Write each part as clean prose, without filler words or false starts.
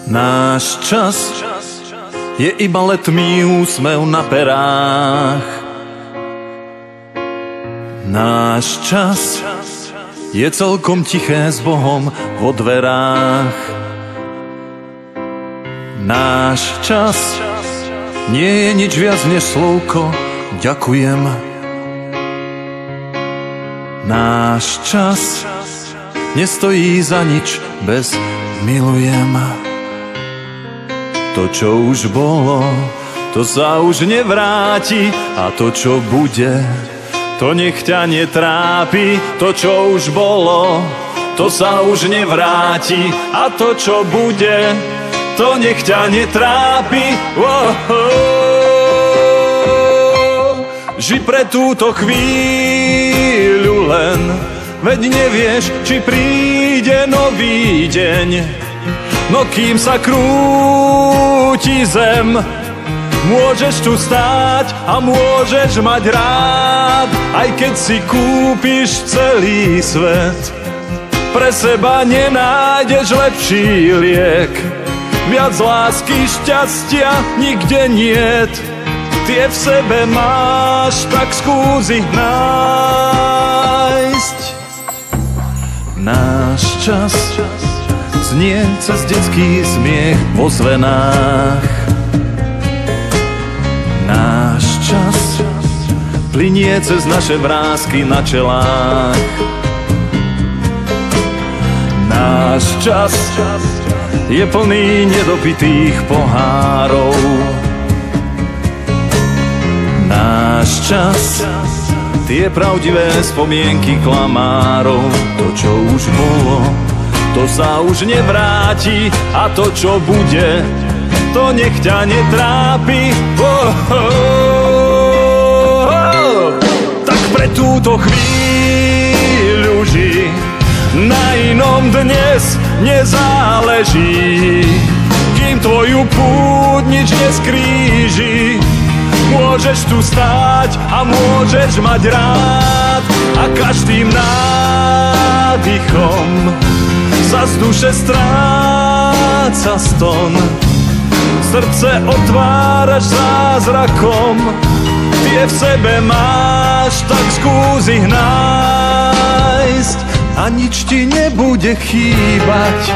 Náš čas je iba letmý úsmev na perách. Náš čas je celkom tiché s Bohom vo dverách. Náš čas nie je nič viac než slovko ďakujem. Náš čas nestojí za nič bez milujem. To, čo už bolo, to sa už nevráti, a to, čo bude, to nech ťa netrápi. To, čo už bolo, to sa už nevráti, a to, čo bude, to nech ťa netrápi. Ži pre túto chvíľu len, veď nevieš, či príde nový deň. No kým sa krúti zem, môžeš tu stáť a môžeš mať rád, aj keď si kúpiš celý svet. Pre seba nenájdeš lepší liek, viac lásky, šťastia nikde niet. Tie v sebe máš, tak skús ich nájsť. Náš čas znie cez detský smiech vo zvenách. Náš čas plynie cez naše vrásky na čelách. Náš čas je plný nedopitých pohárov. Náš čas, tie pravdivé spomienky klamárov. To, čo už bolo, to sa už nevráti, a to, čo bude, to nech ťa netrápi. Tak pre túto chvíľu ži, na inom dnes nezáleží. Kým tvoju púť nič neskríži, môžeš tu stáť a môžeš mať rád, a každým nádychom sa z duše stráca ston. Srdce otváraš zázrakom, tie v sebe máš, tak skús ich nájsť, a nič ti nebude chýbať.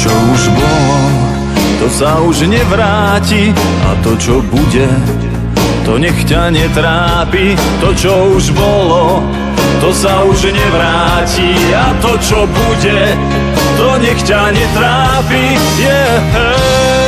Čo už bolo, to sa už nevráti, a to, čo bude, to nech ťa netrápi. To, čo už bolo, to sa už nevráti, a to, čo bude, to nech ťa netrápi. Yeah.